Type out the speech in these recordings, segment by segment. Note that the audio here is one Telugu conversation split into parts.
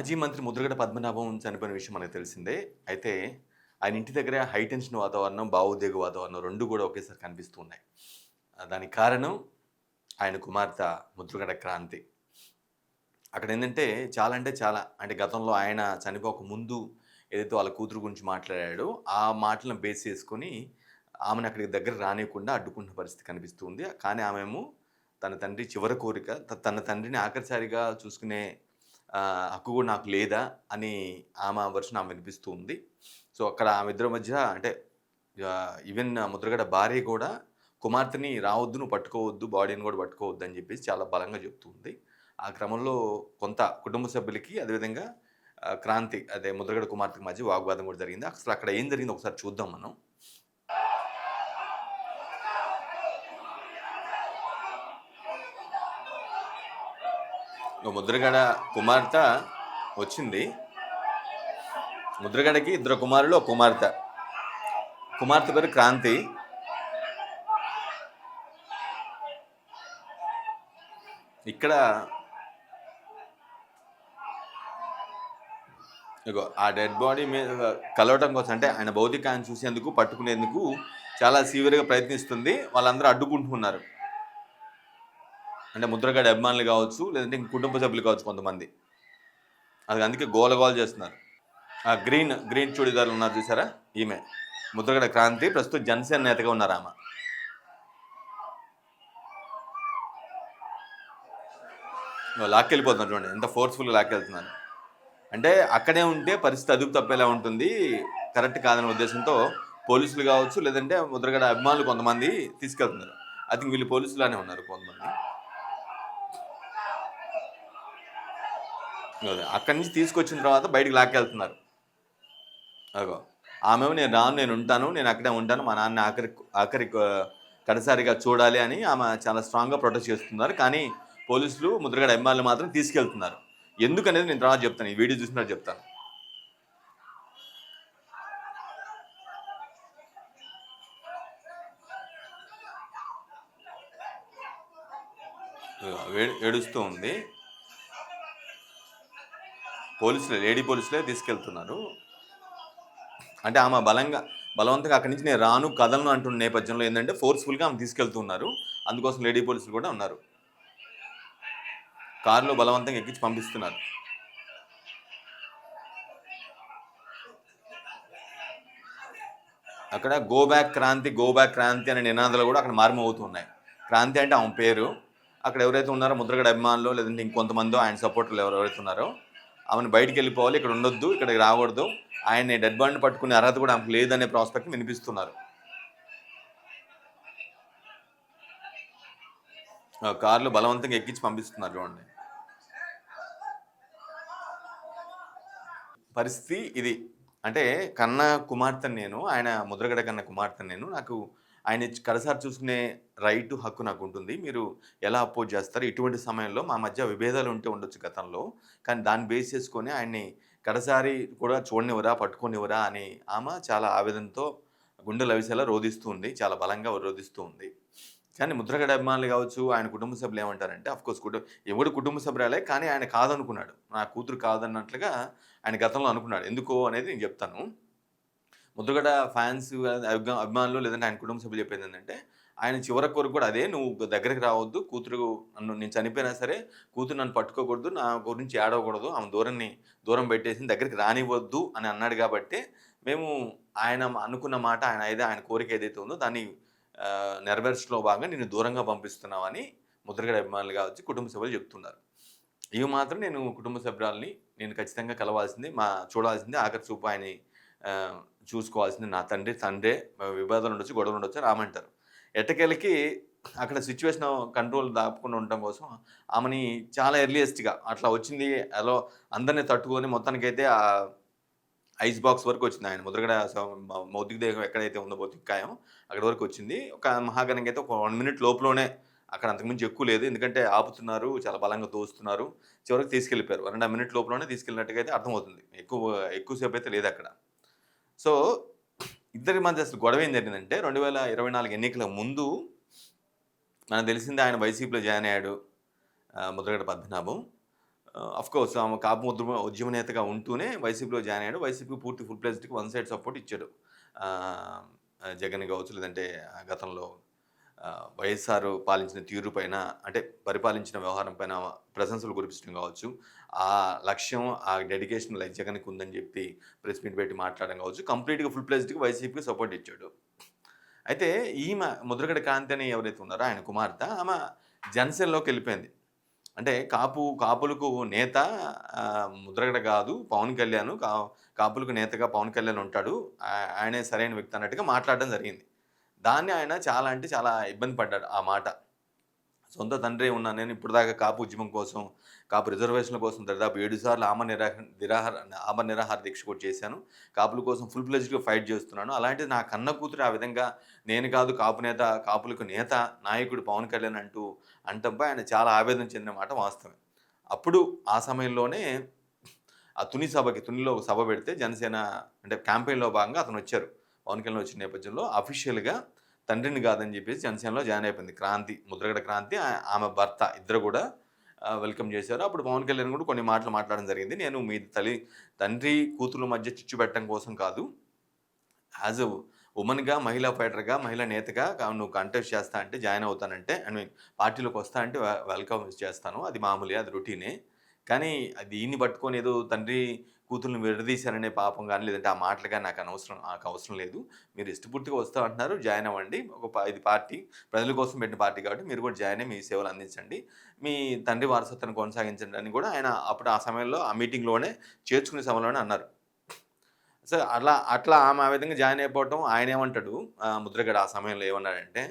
మాజీ మంత్రి ముద్రగడ పద్మనాభం చనిపోయిన విషయం మనకు తెలిసిందే. అయితే ఆయన ఇంటి దగ్గర హై టెన్షన్ వాతావరణం, భావోద్వేగ వాతావరణం 2 కూడా ఒకేసారి కనిపిస్తూ ఉన్నాయి. దానికి కారణం ఆయన కుమార్తె ముద్రగడ క్రాంతి. అక్కడేందంటే చాలా అంటే చాలా అంటే గతంలో ఆయన చనిపోక ముందు ఏదైతే వాళ్ళ కూతురు గురించి మాట్లాడాడో, ఆ మాటలను బేస్ చేసుకొని ఆమెను అక్కడికి దగ్గరికి రానీయకుండా అడ్డుకుంటున్న పరిస్థితి కనిపిస్తూ ఉంది. కానీ ఆమేమో తన తండ్రి చివరి కోరిక తన తండ్రిని ఆఖరిసారిగా చూసుకునే హక్కు కూడా నాకు లేదా అని ఆమె వెర్షన్ ఆమె వినిపిస్తూ ఉంది. సో, అక్కడ ఆమె ఇద్దరి మధ్య అంటే ఈవెన్ ముద్రగడ భార్య కూడా కుమార్తెని రావద్దు, నువ్వు పట్టుకోవద్దు, బాడీని కూడా పట్టుకోవద్దు అని చెప్పేసి చాలా బలంగా చెప్తూ ఉంది. ఆ క్రమంలో కొంత కుటుంబ సభ్యులకి అదేవిధంగా క్రాంతి అదే ముద్రగడ కుమార్తెకి మధ్య వాగ్వాదం కూడా జరిగింది. అసలు అక్కడ ఏం జరిగిందో ఒకసారి చూద్దాం మనం. ముద్రగడ కుమార్తె వచ్చింది. ముద్రగడకి ఇద్దరు కుమారులు, ఒక కుమార్తె. కుమార్తె పేరు క్రాంతి. ఇక్కడ ఇగో ఆ డెడ్ బాడీ మీద కలవటం కోసం అంటే ఆయన భౌతికాన్ని చూసేందుకు, పట్టుకునేందుకు చాలా సివియర్‌గా ప్రయత్నిస్తుంది. వాళ్ళందరూ అడ్డుకుంటున్నారు. అంటే ముద్రగడ అభిమానులు కావచ్చు, లేదంటే ఇంక కుటుంబ సభ్యులు కావచ్చు కొంతమంది. అది అందుకే గోల గోల చేస్తున్నారు. ఆ గ్రీన్ చూడిదార్లు ఉన్నారు చూసారా? ఈమె ముద్రగడ క్రాంతి. ప్రస్తుతం జనసేన నేతగా ఉన్నారు ఆమె. లాక్కెళ్ళిపోతున్నారు చూడండి, ఎంత ఫోర్స్‌ఫుల్‌గా లాక్కెళ్తున్నారు. అంటే అక్కడే ఉంటే పరిస్థితి అదుపు తప్పేలా ఉంటుంది. కరెక్ట్ కాదనే ఉద్దేశంతో పోలీసులు కావచ్చు, లేదంటే ముద్రగడ అభిమానులు కొంతమంది తీసుకెళ్తున్నారు. ఐ థింక్ వీళ్ళు పోలీసులానే ఉన్నారు కొంతమంది. అదే అక్కడి నుంచి తీసుకొచ్చిన తర్వాత బయటికి లాక్కెళ్తున్నారు. అగో ఆమెమో నేను రాను, నేను ఉంటాను, నేను అక్కడే ఉంటాను, మా నాన్న ఆఖరి ఆఖరి కడసారిగా చూడాలి అని ఆమె చాలా స్ట్రాంగ్‌గా ప్రొటెస్ట్ చేస్తున్నారు. కానీ పోలీసులు ముద్రగడ అభిమానులు మాత్రం తీసుకెళ్తున్నారు. ఎందుకనేది నేను తర్వాత చెప్తాను. ఈ వీడియో చూసిన తర్వాత చెప్తాను. ఏడుస్తూ ఉంది. లేడీ పోలీసులే తీసుకెళ్తున్నారు. అంటే ఆమె బలవంతంగా అక్కడి నుంచి నేను రాను, కదలను అంటున్న నేపథ్యంలో ఏంటంటే ఫోర్స్‌ఫుల్‌గా ఆమె తీసుకెళ్తున్నారు. అందుకోసం లేడీ పోలీసులు కూడా ఉన్నారు. కారులో బలవంతంగా ఎక్కించి పంపిస్తున్నారు. అక్కడ గో బ్యాక్ క్రాంతి అనే నినాదాలు కూడా అక్కడ మారుమోగుతున్నాయి. క్రాంతి అంటే ఆమె పేరు. అక్కడ ఎవరైతే ఉన్నారో ముద్రగడ అభిమానులు, లేదంటే ఇంకొంతమందో ఆయన సపోర్టర్లు ఎవరైతే ఉన్నారో ఆమెను బయటికి వెళ్ళిపోవాలి, ఇక్కడ ఉండొద్దు, ఇక్కడికి రాకూడదు, ఆయన్ని డెడ్ బాడీని పట్టుకునే అర్హత కూడా ఆమెకు లేదనే ప్రాస్పెక్ట్ వినిపిస్తున్నారు. కార్లు బలవంతంగా ఎక్కించి పంపిస్తున్నారు చూడండి. పరిస్థితి ఇది. అంటే కన్న కుమార్తెను నేను, ఆయన ముద్రగడ కన్న కుమార్తెను నేను. నాకు ఆయన కడసారి చూసుకునే రైటు, హక్కు నాకుంటుంది. మీరు ఎలా అపోజ్ చేస్తారు? ఇటువంటి సమయంలో మా మధ్య విభేదాలు ఉంటే ఉండొచ్చు గతంలో. కానీ దాన్ని బేస్ చేసుకొని ఆయన్ని కడసారి కూడా చూడనివ్వరా, పట్టుకోనివ్వరా అని ఆమె చాలా ఆవేదనతో గుండెలు అవిసేలా రోదిస్తూ ఉంది. చాలా బలంగా రోదిస్తూ ఉంది. కానీ ముద్రగడ అభిమానులు కావచ్చు, ఆయన కుటుంబ సభ్యులు ఏమంటారంటే ఆఫ్‌కోర్స్ ఎవడు కుటుంబ సభ్యురాలే, కానీ ఆయన కాదనుకున్నాడు. నా కూతురు కాదన్నట్లుగా ఆయన గతంలో అనుకున్నాడు. ఎందుకు అనేది నేను చెప్తాను. ముద్రగడ ఫ్యాన్స్ అభిమానులు లేదంటే ఆయన కుటుంబ సభ్యులు చెప్పేదేంటంటే, ఆయన చివరి కోరిక కూడా అదే, "నువ్వు దగ్గరికి రావద్దు. నేను చనిపోయినా సరే కూతురు నన్ను పట్టుకోకూడదు. నా గురించి ఏడవకూడదు. ఆమె దూరం పెట్టేసి దగ్గరికి రానివ్వద్దు" అని అన్నాడు కాబట్టే మేము ఆయన అనుకున్న మాట ఆయన కోరిక ఏదైతే ఉందో దాన్ని నెరవేర్చడంలో భాగంగా నిన్ను దూరంగా పంపిస్తున్నామని ముద్రగడ అభిమానులు కావచ్చు, కుటుంబ సభ్యులు చెప్తున్నారు. ఇవి మాత్రం నేను కుటుంబ సభ్యురాలిని నేను ఖచ్చితంగా కలవాల్సిందే, చూడాల్సిందే, ఆఖరి చూపు ఆయన్ని చూసుకోవాల్సింది నా తండ్రే, వివాదాలు ఉండొచ్చు, గొడవలు ఉండొచ్చు అని ఆమంటారు. ఎట్టకేలకి అక్కడ సిచ్యువేషన్ కంట్రోల్ దాపకుండా ఉండటం కోసం ఆమెని చాలా ఎర్లియెస్ట్‌గా అట్లా వచ్చింది. అందరిని తట్టుకొని మొత్తానికైతే ఐస్ బాక్స్ వరకు వచ్చింది. ఆయన ముద్రగడ భౌతిక దేహం ఎక్కడైతే ఉందో భౌతికకాయం అక్కడి వరకు వచ్చింది. ఒక మహాగణంగా అయితే ఒక 1 మినిట్ లోపులోనే, అక్కడ అంతకుమించి ఎక్కువ లేదు. ఎందుకంటే ఆపుతున్నారు, చాలా బలంగా తోస్తున్నారు. చివరికి తీసుకెళ్ళిపోయారు. 1 ½ మినిట్ లోపులోనే తీసుకెళ్ళినట్టుగా అయితే అర్థమవుతుంది. ఎక్కువ సేపు అయితే లేదక్కడ. సో, ఇద్దరి మధ్య అసలు గొడవ ఏం జరిగిందంటే 2024 ఎన్నికల ముందు మనకు తెలిసిందే ఆయన వైసీపీలో జాయిన్ అయ్యాడు ముద్రగడ పద్మనాభం. ఆఫ్‌కోర్స్ ఆమె కాపు ఉద్యమ నేతగా ఉంటూనే వైసీపీలో జాయిన్ అయ్యాడు. వైసీపీకి పూర్తి ఫుల్ ప్లెడ్జ్డ్‌గా వన్ సైడ్ సపోర్ట్ ఇచ్చాడు. ఆహ్, జగన్ కావచ్చు లేదంటే గతంలో వైఎస్ఆర్ పాలించిన తీరు పైన అంటే పరిపాలించిన వ్యవహారం పైన ప్రశంసలు కురిపించడం కావచ్చు. ఆ లక్ష్యం, ఆ డెడికేషన్ లైక్ జగన్‌కి ఉందని చెప్పి ప్రెస్ మీట్ పెట్టి మాట్లాడడం కావచ్చు. కంప్లీట్‌గా ఫుల్ ప్లెడ్జ్డ్‌గా వైసీపీకి సపోర్ట్ ఇచ్చాడు. అయితే ఈమె ముద్రగడ కాంతి అని ఎవరైతే ఉన్నారో ఆయన కుమార్తె ఆమె జనసేనలోకెళ్ళిపోయింది. అంటే కాపులకు నేత ముద్రగడ గాదు. పవన్ కళ్యాణ్ కాపులకు నేతగా పవన్ కళ్యాణ్ ఉంటాడు. ఆయనే సరైన వ్యక్తి అన్నట్టుగా మాట్లాడడం జరిగింది. దాన్ని ఆయన చాలా అంటే చాలా ఇబ్బంది పడ్డాడు ఆ మాట. సొంత తండ్రే ఉన్నా నేను ఇప్పటిదాకా కాపు ఉద్యమం కోసం, కాపు రిజర్వేషన్‌ల కోసం దాదాపు 7 సార్లు ఆమరణ నిరాహార దీక్ష కూడా చేశాను. కాపుల కోసం ఫుల్ ఫ్లెడ్జ్డ్‌గా ఫైట్ చేస్తున్నాను. అలాంటిది నా కన్న కూతురు ఆ విధంగా నేను కాదు కాపు నేత, కాపులకు నేత, నాయకుడు పవన్ కళ్యాణ్ అంటూ అనటంపై ఆయన చాలా ఆవేదన చెందిన మాట వాస్తవమే. అప్పుడు ఆ సమయంలోనే ఆ తునిలో ఒక సభ పెడితే జనసేన అంటే క్యాంపెయిన్‌లో భాగంగా అతనొచ్చారు. పవన్ కళ్యాణ్ వచ్చిన నేపథ్యంలో అఫీషియల్‌గా తండ్రిని కాదని చెప్పేసి జనసేనలో జాయిన్ అయిపోయింది. ముద్రగడ క్రాంతి ఆమె భర్త ఇద్దరు కూడా వెల్కమ్ చేశారు. అప్పుడు పవన్ కళ్యాణ్ కూడా కొన్ని మాటలు మాట్లాడడం జరిగింది. నేను మీ తండ్రి, కూతుర్ల మధ్య చిచ్చు పెట్టడం కోసం కాదు. యాజ్ ఎ వుమన్‌గా, మహిళా ఫైటర్‌గా, మహిళా నేతగా నువ్వు కంటెస్ట్ చేస్తా అంటే జాయిన్ అవుతానంటే ఐ మీన్ పార్టీలోకి వస్తా అంటే వెల్కమ్ చేస్తాను. అది మామూలే. అది రొటీనే. కానీ దీన్ని పట్టుకొని ఏదో తండ్రి, కూతుర్ని విడదీశారనే పాపం గాని, లేదంటే ఆ మాటలు గాని నాకవసరం లేదు. మీరు ఇష్టపూర్తిగా వస్తా అంటున్నారు. జాయిన్ అవ్వండి. ఇది పార్టీ ప్రజల కోసం పెట్టిన పార్టీ కాబట్టి మీరు కూడా జాయిన్ అయ్యి మీ సేవలు అందించండి. మీ తండ్రి వారసత్వాన్ని కొనసాగించండి అని కూడా ఆయన అప్పుడు ఆ సమయంలో ఆ మీటింగ్‌లోనే చేర్చుకునే సభలోనే అన్నారు. సో, అట్లా ఆమె ఆ విధంగా జాయిన్ అయిపోవటం ఆయనేమంటాడు ముద్రగడ ఆ సమయంలో ఏమన్నాడంటే,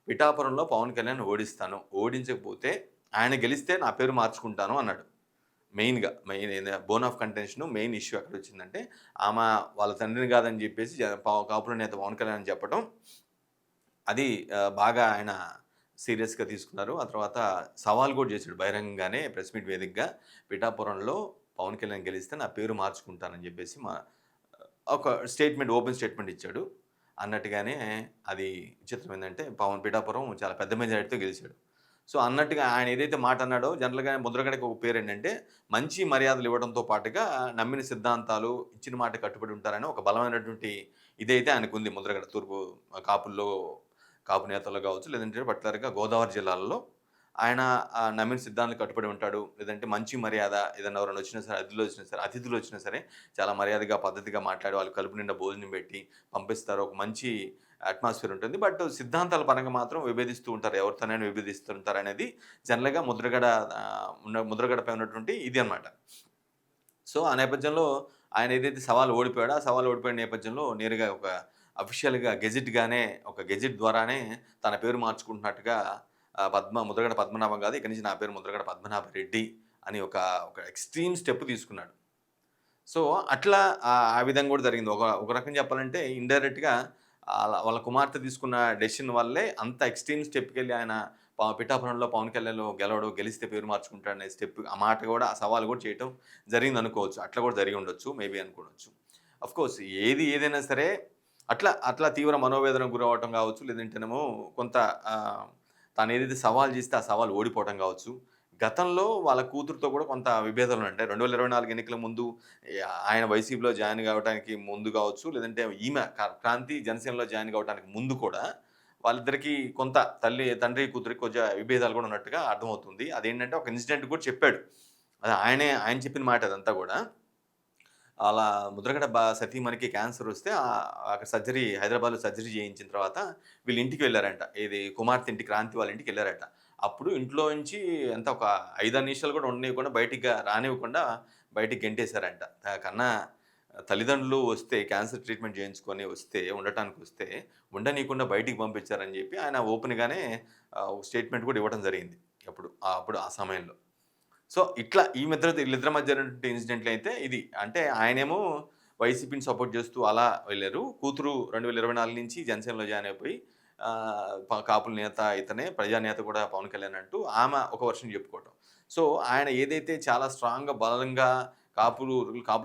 "పిఠాపురంలో పవన్ కళ్యాణ్ ఓడిస్తాను. ఓడించకపోతే ఆయన గెలిస్తే నా పేరు మార్చుకుంటాను" అన్నాడు. Bone of contention main issue ఎక్కడొచ్చిందంటే, వాళ్ళ తండ్రిని కాదని చెప్పేసి కాపుల నేత పవన్ కళ్యాణ్ అని చెప్పటం, అది బాగా ఆయన సీరియస్‌గా తీసుకున్నారు. ఆ తర్వాత సవాల్ కూడా చేసాడు బహిరంగంగానే ప్రెస్ మీట్ వేదికగా, "పిఠాపురంలో పవన్ కళ్యాణ్ గెలిస్తే నా పేరు మార్చుకుంటానని" చెప్పేసి ఒక ఓపెన్ స్టేట్మెంట్ ఇచ్చాడు. అన్నట్టుగానే అది విచిత్రం ఏందంటే పిఠాపురం చాలా పెద్ద మెజారిటీతో గెలిచాడు. సో, అన్నట్టుగా ఆయన ఏదైతే మాట అన్నాడో జనరల్‌గా ముద్రగడకి ఒక పేరేంటంటే మంచి మర్యాదలు ఇవ్వడంతో పాటుగా నమ్మిన సిద్ధాంతాలు, ఇచ్చిన మాట కట్టుబడి ఉంటారని ఒక బలమైనటువంటి ఇదైతే ఆయనకుంది ముద్రగడ కాపుల్లో కాపు నేతల్లో కావచ్చు, లేదంటే పర్టిక్యులర్‌గా గోదావరి జిల్లాలలో ఆయన నమ్మిన సిద్ధాంతాలకు కట్టుబడి ఉంటాడు. లేదంటే మంచి మర్యాద ఏదైనా ఎవరైనా వచ్చినా సరే, అతిథులు వచ్చినా సరే చాలా మర్యాదగా, పద్ధతిగా మాట్లాడి వాళ్ళు కడుపు నిండా భోజనం పెట్టి పంపిస్తారు. ఒక మంచి అట్మాస్ఫియర్ ఉంటుంది. బట్ సిద్ధాంతాల పరంగా మాత్రం విభేదిస్తూ ఉంటారు. ఎవరితోనైనా విభేదిస్తూ ఉంటారనేది జనరల్‌గా ముద్రగడపై ఉన్నటువంటి ఇది అన్నమాట. సో, ఆ నేపథ్యంలో ఆయన ఏదైతే సవాల్ ఓడిపోయాడో, ఆ సవాల్ ఓడిపోయిన నేపథ్యంలో నేరుగా ఒక అఫీషియల్‌గా ఒక గెజెట్ ద్వారానే తన పేరు మార్చుకుంటున్నట్టుగా ముద్రగడ పద్మనాభం కాదు. ఇక్కడి నుంచి నా పేరు ముద్రగడ పద్మనాభరెడ్డి అని ఒక ఎక్స్‌ట్రీమ్ స్టెప్ తీసుకున్నాడు. సో, అట్లా ఆ విధంగా కూడా జరిగింది. ఒక రకంగా చెప్పాలంటే ఇండైరెక్ట్‌గా వాళ్ళ కుమార్తె తీసుకున్న డెసిషన్ వల్లే అంత ఎక్స్‌ట్రీమ్ స్టెప్‌కెళ్ళి ఆయన పిఠాపురంలో పవన్ కళ్యాణ్ గెలిస్తే పేరు మార్చుకుంటాడనే ఆ మాట కూడా ఆ సవాల్ కూడా చేయటం జరిగిందనుకోవచ్చు. అట్లా కూడా జరిగి ఉండొచ్చు. మేబీ అనుకోవచ్చు. ఆఫ్‌కోర్స్ ఏదైనా సరే అట్లా తీవ్ర మనోవేదనకు గురవ్వటం కావచ్చు. లేదంటేనేమో కొంత తానేదైతే సవాల్ చేస్తే ఆ సవాల్ ఓడిపోవటం కావచ్చు. గతంలో వాళ్ళ కూతురుతో కూడా కొంత విభేదాలుంటాయి. 2024 ఎన్నికల ముందు ఆయన వైసీపీలో జాయిన్ కావడానికి ముందు కావచ్చు, లేదంటే ఈమె క్రాంతి జనసేనలో జాయిన్ కావడానికి ముందు కూడా వాళ్ళిద్దరికీ కొంత తండ్రి, కూతురికి కొంచెం విభేదాలు కూడా ఉన్నట్టుగా అర్థమవుతుంది. అదేంటంటే ఒక ఇన్సిడెంట్ కూడా చెప్పాడు. అది ఆయన చెప్పిన మాట అదంతా కూడా. అలా ముద్రగడ సతీమణికి క్యాన్సరొస్తే అక్కడ హైదరాబాద్‌లో సర్జరీ చేయించిన తర్వాత వీళ్ళ ఇంటికి వెళ్లారంట. కుమార్తె ఇంటికి క్రాంతి వాళ్ళ ఇంటికెళ్లారట. అప్పుడు ఇంట్లో నుంచి ఒక 5, 6 నిమిషాలు కూడా ఉండనివ్వకుండా రానివ్వకుండా బయటికి గెంటేశారంట. కన్నా తల్లిదండ్రులు వస్తే క్యాన్సర్ ట్రీట్మెంట్ చేయించుకొని ఉండటానికొస్తే ఉండనీయకుండా బయటికి పంపించారని చెప్పి ఆయన ఓపెన్‌గానే ఒక స్టేట్మెంట్ కూడా ఇవ్వడం జరిగింది. అప్పుడు ఆ సమయంలో. సో, వీళ్ళిద్దరి మధ్య జరిగినటువంటి ఇన్సిడెంట్‌లయితే ఇది. అంటే ఆయనేమో వైసీపీని సపోర్ట్ చేస్తూ అలా వెళ్లారు. కూతురు 2024 నుంచి జనసేనలో జాయిన్ అయిపోయి కాపుల నేత ఇతనే, ప్రజానేత కూడా పవన్ కళ్యాణ్ అంటూ ఆమె ఒక వెర్షన్ చెప్పుకోవటం. సో, ఆయన ఏదైతే చాలా స్ట్రాంగ్‌గా, బలంగా కాపులకు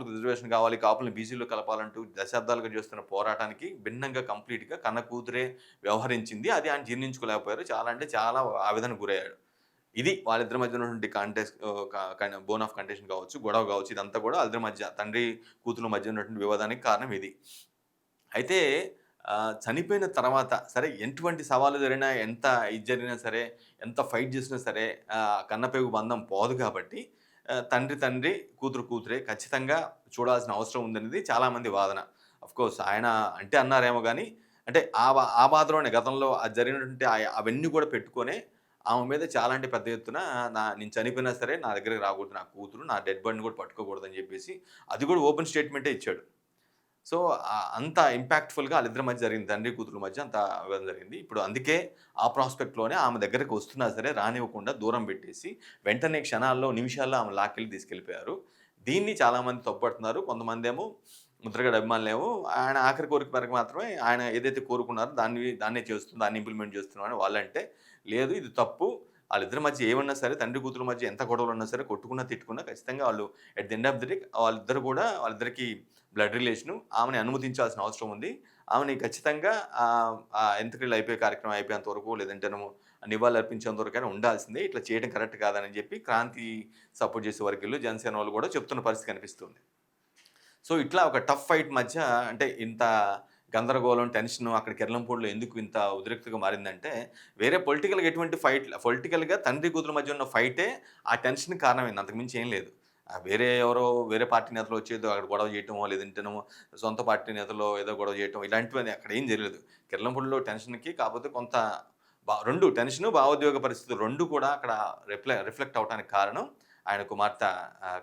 రిజర్వేషన్ కావాలి, కాపుల్ని బీసీలో కలపాలంటూ దశాబ్దాలుగా చేస్తున్న పోరాటానికి భిన్నంగా కంప్లీట్‌గా కన్న కూతురే వ్యవహరించింది. అది ఆయన జీర్ణించుకోలేకపోయారు. చాలా అంటే చాలా ఆవేదనకు గురయ్యాడు. ఇది వాళ్ళిద్దరి మధ్య ఉన్నటువంటి కాంటెస్ట్ బోన్ ఆఫ్ కంటెన్షన్ కావచ్చు, గొడవ కావచ్చు ఇదంతా కూడా వాళ్ళిద్దరి మధ్య తండ్రి, కూతురు మధ్య ఉన్నటువంటి వివాదానికి కారణం ఇది. అయితే చనిపోయిన తర్వాత సరే ఎటువంటి సవాలు జరిగినా, ఎంత ఇది జరిగినా సరే, ఎంత ఫైట్ చేసినా సరే కన్నపెగు బంధం పోదు కాబట్టి తండ్రి తండ్రి, కూతురు కూతురే ఖచ్చితంగా చూడాల్సిన అవసరం ఉందనేది చాలామంది వాదన. ఆఫ్‌కోర్స్ ఆయన అంటే అన్నారేమో గానీ, అంటే ఆ బాధలోనే గతంలో అది జరిగినటువంటి అవన్నీ కూడా పెట్టుకొనే ఆమె మీద చాలా అంటే పెద్ద ఎత్తున నేను చనిపోయినా సరే నా దగ్గరికి రాకూడదు నా కూతురు. నా డెడ్ బాడీని కూడా పట్టుకోకూడదని జెప్పేసి అది కూడా ఓపెన్ స్టేట్‌మెంటే ఇచ్చాడు. సో, అంత ఇంపాక్ట్‌ఫుల్‌గా ఆళ్ళిద్దరి మధ్య జరిగింది. తండ్రి, కూతురుల మధ్య అంత వివాదం జరిగింది. ఇప్పుడు అందుకే ఆ ప్రాస్పెక్ట్‌లోనే ఆమె దగ్గరికి వస్తున్నా సరే రానివ్వకుండా దూరం పెట్టేసి, వెంటనే క్షణాల్లో, నిమిషాల్లో ఆమెను లాక్కెళ్ళి తీసుకెళ్ళిపోయారు. దీన్ని చాలామంది తప్పుపడుతున్నారు. కొంతమందేమో ముద్రగడ అభిమానులేమో ఆయన ఆఖరి కోరిక మేరకు మాత్రమే ఆయన ఏదైతే కోరుకున్నారో దాన్నే చేస్తుంది, దాన్ని ఇంప్లిమెంట్ చేస్తున్నాం అని వాళ్ళంటే, లేదు ఇది తప్పు. ఆళ్ళిద్దరి మధ్య ఏమన్నా సరే తండ్రి, కూతురుల మధ్య ఎంత గొడవలున్నా సరే, కొట్టుకున్నా, తిట్టుకున్నా ఖచ్చితంగా వాళ్ళు at the end of the day వాళ్ళిద్దరూ కూడా వాళ్ళిద్దరికీ బ్లడ్ రిలేషను. ఆమెని అనుమతించాల్సిన అవసరం ఉంది. ఆమెని ఖచ్చితంగా అంత్యక్రియలు అయిపోయే కార్యక్రమం అయిపోయేంత వరకు లేదంటేనేమో నివాళులర్పించేంత వరకైనా ఉండాల్సిందే. ఇట్లా చేయడం కరెక్ట్ కాదని చెప్పి క్రాంతి సపోర్ట్ చేసే వర్గీయులు, జనసేన వాళ్ళు కూడా చెప్తున్న పరిస్థితి కనిపిస్తుంది. సో, ఇట్లా ఒక టఫ్ ఫైట్ మధ్య అంటే ఇంత గందరగోళం, టెన్షను అక్కడ కిర్లంపూడిలో ఎందుకు ఇంత ఉద్రిక్తగా మారిందంటే, వేరే పొలిటికల్‌గా తండ్రి, కూతురు మధ్య ఉన్న ఫైటే ఆ టెన్షన్‌కి కారణమైంది. అంతకు మించి ఏం లేదు. వేరే పార్టీ నేతలు వచ్చి ఏదో అక్కడ గొడవ చేయటమో, లేదంటేనేమో సొంత పార్టీ నేతలు ఏదో గొడవ చేయటం ఇలాంటివన్నీ అక్కడ ఏం జరగలేదు. కిర్లంపూడిలో టెన్షన్‌కి కాకపోతే కొంత 2 టెన్షను, భావోద్వేగ పరిస్థితులు 2 కూడా అక్కడ రిఫ్లెక్ట్ అవ్వటానికి కారణం ఆయన కుమార్తె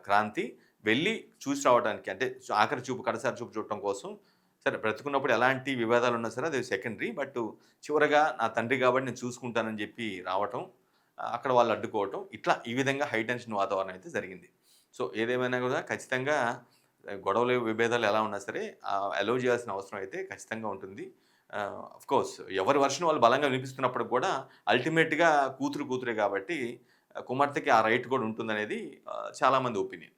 క్రాంతి వెళ్లి చూసి రావడానికి అంటే ఆఖరి చూపు, కడసారి చూపు చూడటం కోసం సరే బ్రతికున్నప్పుడు ఎలాంటి వివాదాలున్నా సరే అది సెకండరీ. బట్ చివరగా నా తండ్రి కాబట్టి నేను చూసుకుంటానని చెప్పి రావటం, అక్కడ వాళ్ళు అడ్డుకోవటం ఇట్లా ఈ విధంగా హై టెన్షన్ వాతావరణం అయితే జరిగింది. సో, ఏదేమైనా కూడా ఖచ్చితంగా గొడవలు, విభేదాలు ఎలా ఉన్నా సరే అలౌ చేయాల్సిన అవసరం అయితే ఖచ్చితంగా ఉంటుంది. ఆఫ్‌కోర్స్ ఎవరి వెర్షన్ వాళ్ళు బలంగా వినిపిస్తున్నప్పటికి కూడా అల్టిమేట్‌గా కూతురే కాబట్టి కుమార్తెకి ఆ రైట్ కూడా ఉంటుందనేది చాలామంది ఒపీనియన్.